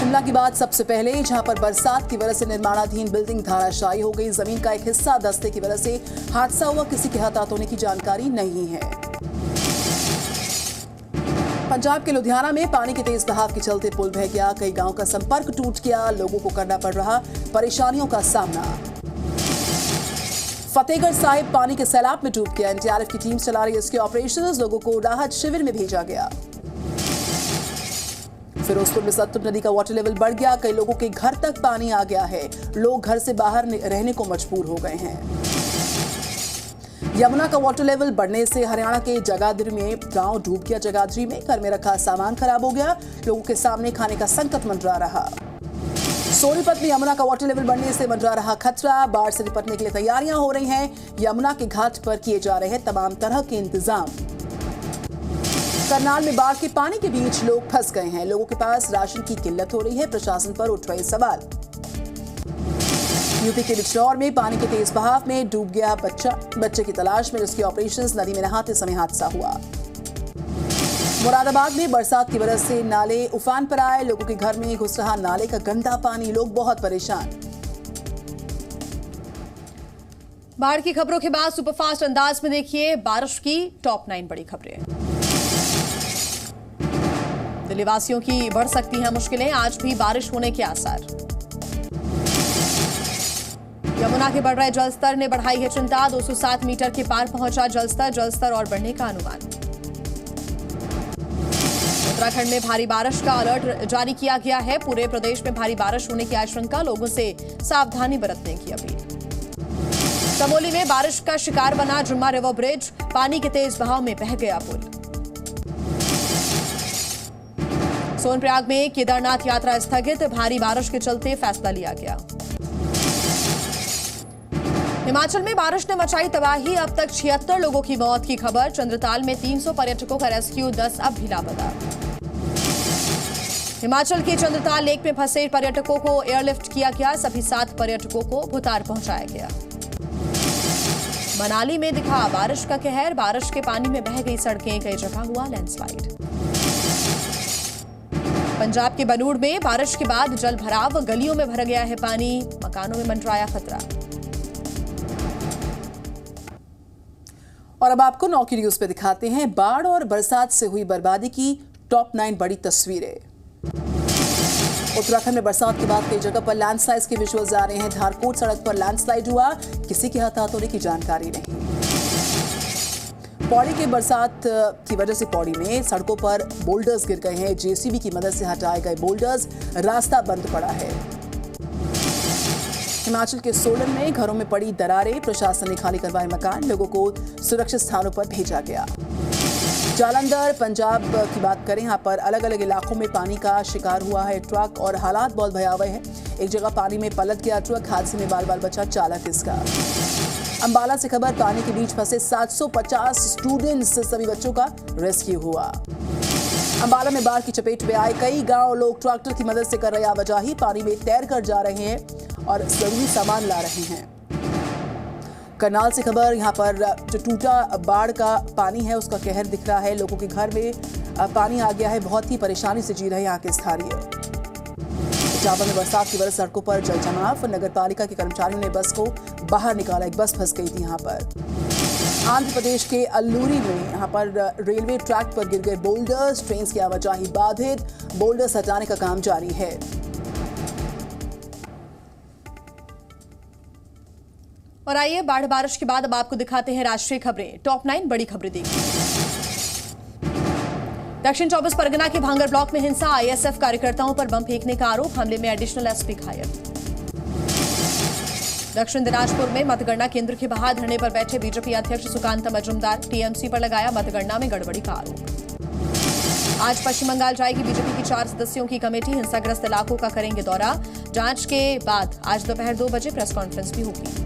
शिमला की बात सबसे पहले, जहां पर बरसात की वजह से निर्माणाधीन बिल्डिंग धराशायी हो गई। जमीन का एक हिस्सा धंसने की वजह से हादसा हुआ, किसी के हताहत होने की जानकारी नहीं है। पंजाब के लुधियाना में पानी के तेज बहाव के चलते पुल बह गया, कई गांव का संपर्क टूट गया, लोगों को करना पड़ रहा परेशानियों का सामना। फतेहगढ़ साहिब पानी के सैलाब में डूब गया, एनडीआरएफ की टीम चला रही इसके ऑपरेशंस, लोगों को राहत शिविर में भेजा गया। फिरोजपुर में सतलुज नदी का वाटर लेवल बढ़ गया, कई लोगों के घर तक पानी आ गया है, लोग घर से बाहर रहने को मजबूर हो गए हैं। यमुना का वाटर लेवल बढ़ने से हरियाणा के जगाधरी में गांव डूब गया, जगाधरी में घर में रखा सामान खराब हो गया, लोगों के सामने खाने का संकट मंडरा रहा। सोनीपत में यमुना का वाटर लेवल बढ़ने से मंडरा रहा खतरा, बाढ़ से निपटने के लिए तैयारियां हो रही हैं, यमुना के घाट पर किए जा रहे हैं तमाम तरह के इंतजाम। करनाल में बाढ़ के पानी के बीच लोग फंस गए हैं, लोगों के पास राशन की किल्लत हो रही है, प्रशासन पर उठ रहे सवाल। यूपी के बिजनौर में पानी के तेज बहाव में डूब गया बच्चे की तलाश में जिसके ऑपरेशंस, नदी में नहाते समय हादसा हुआ। मुरादाबाद में बरसात की वजह से नाले उफान पर आए, लोगों के घर में घुस रहा नाले का गंदा पानी, लोग बहुत परेशान। बाढ़ की खबरों के बाद सुपरफास्ट अंदाज में देखिए बारिश की टॉप 9 बड़ी खबरें। दिल्ली वासियों की बढ़ सकती हैं मुश्किलें, आज भी बारिश होने के आसार। यमुना के बढ़ रहे जलस्तर ने बढ़ाई है चिंता, 207 मीटर के पार पहुंचा जलस्तर और बढ़ने का अनुमान। उत्तराखंड में भारी बारिश का अलर्ट जारी किया गया है, पूरे प्रदेश में भारी बारिश होने की आशंका, लोगों से सावधानी बरतने की अपील। चमोली में बारिश का शिकार बना जुम्मा रिवर ब्रिज, पानी के तेज बहाव में बह गया पुल। सोनप्रयाग में केदारनाथ यात्रा स्थगित, भारी बारिश के चलते फैसला लिया गया। हिमाचल में बारिश ने मचाई तबाही, अब तक 76 लोगों की मौत की खबर, चंद्रताल में 300 पर्यटकों का रेस्क्यू, 10 अब भी लापता। हिमाचल के चंद्रताल लेक में फंसे पर्यटकों को एयरलिफ्ट किया गया, सभी 7 पर्यटकों को भुतार पहुंचाया गया। मनाली में दिखा बारिश का कहर, बारिश के पानी में बह गई सड़कें, कई जगह हुआ लैंडस्लाइड। पंजाब के बनूड़ में बारिश के बाद जल भराव, गलियों में भर गया है पानी, मकानों में मंडराया खतरा। और अब आपको 9 की न्यूज पे दिखाते हैं बाढ़ और बरसात से हुई बर्बादी की टॉप 9 बड़ी तस्वीरें। उत्तराखंड में बरसात के बाद कई जगह पर लैंडस्लाइड के विजुअल्स आ रहे हैं, धारकोट सड़क पर लैंडस्लाइड हुआ, किसी के हताहत होने की जानकारी नहीं। पौड़ी के बरसात की वजह से पौड़ी में सड़कों पर बोल्डर्स गिर गए हैं, जेसीबी की मदद से हटाए गए बोल्डर्स, रास्ता बंद पड़ा है। हिमाचल के सोलन में घरों में पड़ी दरारें, प्रशासन ने खाली करवाए मकान, लोगों को सुरक्षित स्थानों पर भेजा गया। जालंधर पंजाब की बात करें, यहाँ पर अलग अलग इलाकों में पानी का शिकार हुआ है ट्रक और हालात बहुत भयावह है। एक जगह पानी में पलट गया ट्रक, हादसे में बाल बाल बचा चालक इसका। अंबाला से खबर, पानी के बीच फंसे 750 स्टूडेंट्स, सभी बच्चों का रेस्क्यू हुआ। अंबाला में बाढ़ की चपेट में आए कई गांव, लोग ट्रैक्टर की मदद से कर रहे आवाजाही, पानी में तैर कर जा रहे हैं और जरूरी सामान ला रहे हैं। करनाल से खबर, यहाँ पर जो टूटा बाढ़ का पानी है उसका कहर दिख रहा है, लोगों के घर में पानी आ गया है, बहुत ही परेशानी से जी रहे यहाँ के स्थानीय। इटावा में बरसात की वजह से सड़कों पर जल जमाव, नगर पालिका के कर्मचारियों ने बस को बाहर निकाला, एक बस फंस गई थी यहाँ पर। आंध्र प्रदेश के अल्लूरी में यहाँ पर रेलवे ट्रैक पर गिर गए बोल्डर्स, ट्रेन की आवाजाही बाधित, बोल्डर्स हटाने का काम जारी है। और आइए बाढ़ बारिश के बाद अब आपको दिखाते हैं राष्ट्रीय खबरें, टॉप 9 बड़ी खबरें देखिए। दक्षिण 24 परगना के भांगर ब्लॉक में हिंसा, आईएसएफ कार्यकर्ताओं पर बम फेंकने का आरोप, हमले में एडिशनल एसपी घायल। दक्षिण दिनाजपुर में मतगणना केंद्र के बाहर धरने पर बैठे बीजेपी अध्यक्ष सुकांत मजूमदार, टीएमसी पर लगाया मतगणना में गड़बड़ी का आरोप। आज पश्चिम बंगाल जाएगी बीजेपी की 4 सदस्यों की कमेटी, हिंसाग्रस्त इलाकों का करेंगे दौरा, जांच के बाद आज दोपहर 2 बजे प्रेस कॉन्फ्रेंस भी होगी।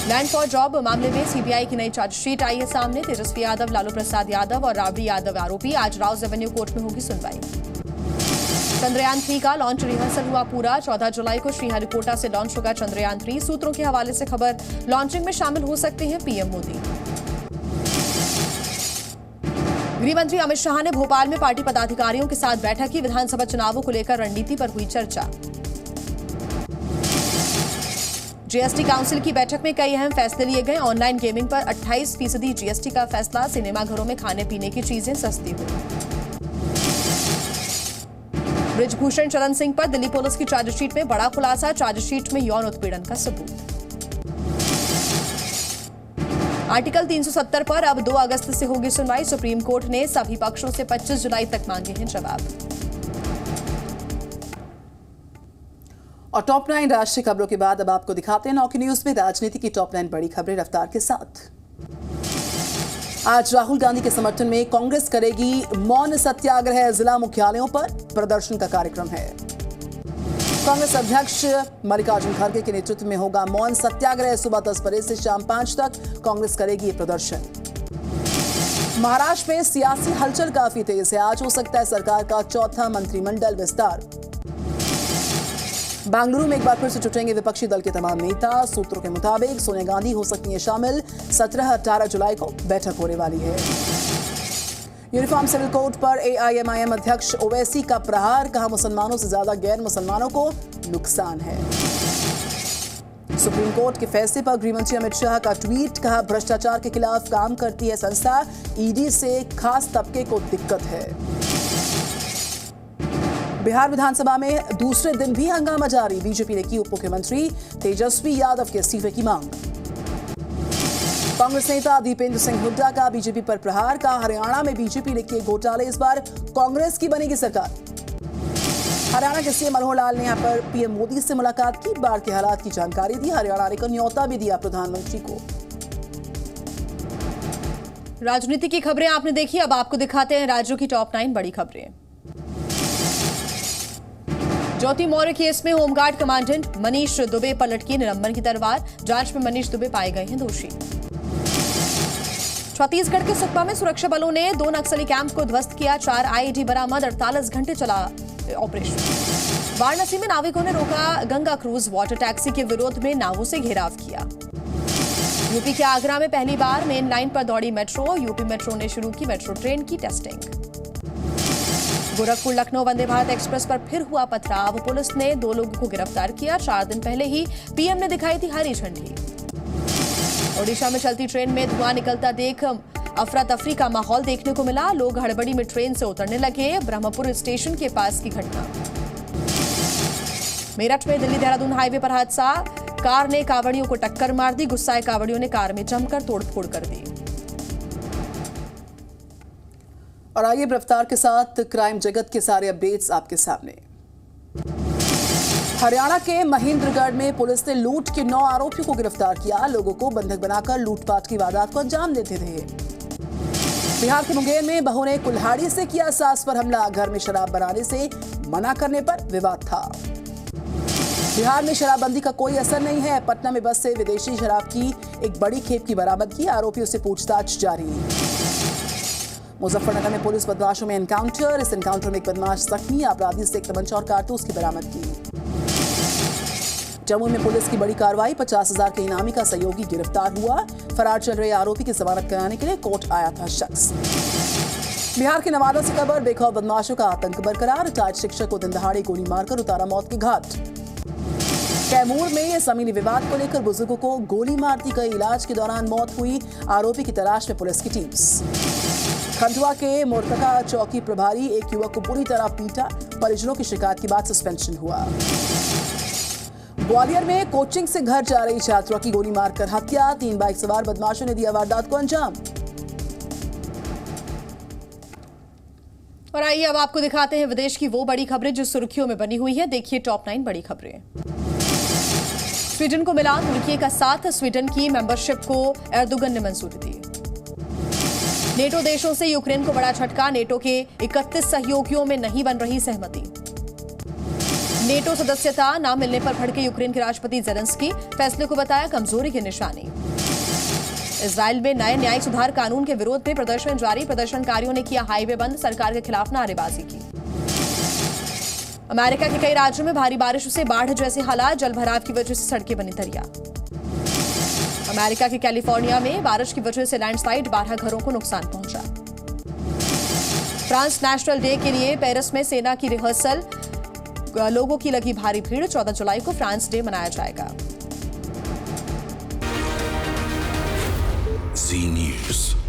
लैंड फॉर जॉब मामले में सीबीआई की नई चार्जशीट आई है सामने, तेजस्वी यादव, लालू प्रसाद यादव और राबड़ी यादव आरोपी, आज राउज एवेन्यू कोर्ट में होगी सुनवाई। चंद्रयान 3 का लॉन्च रिहर्सल हुआ पूरा, 14 जुलाई को श्रीहरिकोटा से लॉन्च होगा चंद्रयान 3, सूत्रों के हवाले से खबर, लॉन्चिंग में शामिल हो सकते हैं पीएम मोदी। गृह मंत्री अमित शाह ने भोपाल में पार्टी पदाधिकारियों के साथ बैठक की। विधानसभा चुनावों को लेकर रणनीति पर हुई चर्चा। जीएसटी काउंसिल की बैठक में कई अहम फैसले लिए गए। ऑनलाइन गेमिंग पर 28% जीएसटी का फैसला। सिनेमाघरों में खाने पीने की चीजें सस्ती हुई। बृजभूषण शरण सिंह पर दिल्ली पुलिस की चार्जशीट में बड़ा खुलासा। चार्जशीट में यौन उत्पीड़न का सबूत। आर्टिकल 370 पर अब 2 अगस्त से होगी सुनवाई। सुप्रीम कोर्ट ने सभी पक्षों से 25 जुलाई तक मांगे हैं जवाब। और टॉप 9 राष्ट्रीय खबरों के बाद अब आपको दिखाते हैं नौकी न्यूज में राजनीति की टॉप 9 बड़ी खबरें रफ्तार के साथ। आज राहुल गांधी के समर्थन में कांग्रेस करेगी मौन सत्याग्रह। जिला मुख्यालयों पर प्रदर्शन का कार्यक्रम है। कांग्रेस अध्यक्ष मल्लिकार्जुन खड़गे के नेतृत्व में होगा मौन सत्याग्रह। सुबह 10 बजे से शाम 5 तक कांग्रेस करेगी ये प्रदर्शन। महाराष्ट्र में सियासी हलचल काफी तेज है। आज हो सकता है सरकार का चौथा मंत्रिमंडल विस्तार। बेंगलुरु में एक बार फिर से जुटेंगे विपक्षी दल के तमाम नेता। सूत्रों के मुताबिक सोनिया गांधी हो सकती हैं शामिल। 17-18 जुलाई को बैठक होने वाली है। यूनिफॉर्म सिविल कोड पर एआईएमआईएम अध्यक्ष ओवैसी का प्रहार। कहा मुसलमानों से ज्यादा गैर मुसलमानों को नुकसान है। सुप्रीम कोर्ट के फैसले पर गृहमंत्री अमित शाह का ट्वीट। कहा भ्रष्टाचार के खिलाफ काम करती है संस्था। ईडी से खास तबके को दिक्कत है। बिहार विधानसभा में दूसरे दिन भी हंगामा जारी। बीजेपी ने की उप मुख्यमंत्री तेजस्वी यादव के इस्तीफे की मांग। कांग्रेस नेता दीपेंद्र सिंह हुड्डा का बीजेपी पर प्रहार। का हरियाणा में बीजेपी ने किए घोटाले। इस बार कांग्रेस की बनेगी सरकार। हरियाणा के सीएम मनोहर लाल ने यहां पर पीएम मोदी से मुलाकात की। बाढ़ के हालात की जानकारी दी। हरियाणा ने न्योता भी दिया प्रधानमंत्री को। राजनीति की खबरें आपने देखी। अब आपको दिखाते हैं राज्यों की टॉप 9 बड़ी खबरें। ज्योति मौर्य केस में होमगार्ड कमांडेंट मनीष दुबे पर लटकी निलंबन की तलवार। जांच में मनीष दुबे पाए गए हैं दोषी। छत्तीसगढ़ के सुकमा में सुरक्षा बलों ने 2 नक्सली कैंप को ध्वस्त किया। 4 आईईडी बरामद। 48 घंटे चला ऑपरेशन। वाराणसी में नाविकों ने रोका गंगा क्रूज। वाटर टैक्सी के विरोध में नावों से घेराव किया। यूपी के आगरा में पहली बार मेन लाइन पर दौड़ी मेट्रो। यूपी मेट्रो ने शुरू की मेट्रो ट्रेन की टेस्टिंग। गोरखपुर लखनऊ वंदे भारत एक्सप्रेस पर फिर हुआ पथराव। पुलिस ने 2 लोगों को गिरफ्तार किया। 4 दिन पहले ही पीएम ने दिखाई थी हरी झंडी। ओडिशा में चलती ट्रेन में धुआं निकलता देख अफरा तफरी का माहौल देखने को मिला। लोग हड़बड़ी में ट्रेन से उतरने लगे। ब्रह्मपुर स्टेशन के पास की घटना। मेरठ में दिल्ली देहरादून हाईवे पर हादसा। कार ने कावड़ियों को टक्कर मार दी। गुस्साए कावड़ियों ने कार में जमकर तोड़फोड़ कर दी। और आइए रफ्तार के साथ क्राइम जगत के सारे अपडेट्स आपके सामने। हरियाणा के महेंद्रगढ़ में पुलिस ने लूट के 9 आरोपियों को गिरफ्तार किया। लोगों को बंधक बनाकर लूटपाट की वारदात को अंजाम देते थे। बिहार के मुंगेर में बहू ने कुल्हाड़ी से किया सास पर हमला। घर में शराब बनाने से मना करने पर विवाद था। बिहार में शराबबंदी का कोई असर नहीं है। पटना में बस से विदेशी शराब की एक बड़ी खेप की बरामदगी। आरोपियों से पूछताछ जारी। मुजफ्फरनगर में पुलिस बदमाशों में एनकाउंटर। इस एनकाउंटर में एक बदमाश जख्मी। अपराधी से एक तमंचा और कारतूस की बरामदगी। जम्मू में पुलिस की बड़ी कार्रवाई। 50,000 के इनामी का सहयोगी गिरफ्तार हुआ। फरार चल रहे आरोपी की जमानत कराने के लिए कोर्ट आया था शख्स। बिहार के नवादा से खबर। बेखौफ बदमाशों का आतंक बरकरार। रिटायर्ड शिक्षक को दिन दहाड़े गोली मारकर उतारा मौत के घाट। कैमूर में जमीनी विवाद को लेकर बुजुर्गों को गोली मार दी गई। इलाज के दौरान मौत हुई। आरोपी की तलाश में पुलिस की टीम्स। खंडवा के मोरतका चौकी प्रभारी एक युवक को पूरी तरह पीटा। परिजनों की शिकायत के बाद सस्पेंशन हुआ। ग्वालियर में कोचिंग से घर जा रही छात्रा की गोली मारकर हत्या। 3 बाइक सवार बदमाशों ने दिया वारदात को अंजाम। और आइए अब आपको दिखाते हैं विदेश की वो बड़ी खबरें जो सुर्खियों में बनी हुई है। देखिए टॉप 9 बड़ी खबरें। स्वीडन को मिला तुर्की का साथ। स्वीडन की मेंबरशिप को एर्दोगन ने मंजूरी दी। नेटो देशों से यूक्रेन को बड़ा झटका। नेटो के 31 सहयोगियों में नहीं बन रही सहमति। नेटो सदस्यता न मिलने पर भड़के यूक्रेन के राष्ट्रपति ज़ेलेंस्की। फैसले को बताया कमजोरी की निशानी। इजराइल में नए न्यायिक सुधार कानून के विरोध में प्रदर्शन जारी। प्रदर्शनकारियों ने किया हाईवे बंद। सरकार के खिलाफ नारेबाजी की। अमेरिका के कई राज्यों में भारी बारिश से बाढ़ जैसे हालात। जलभराव की वजह से सड़कें बनी दरिया। अमेरिका के कैलिफोर्निया में बारिश की वजह से लैंडस्लाइड। 12 घरों को नुकसान पहुंचा। फ्रांस नेशनल डे के लिए पेरिस में सेना की रिहर्सल, लोगों की लगी भारी भीड़। 14 जुलाई को फ्रांस डे मनाया जाएगा। Zee News.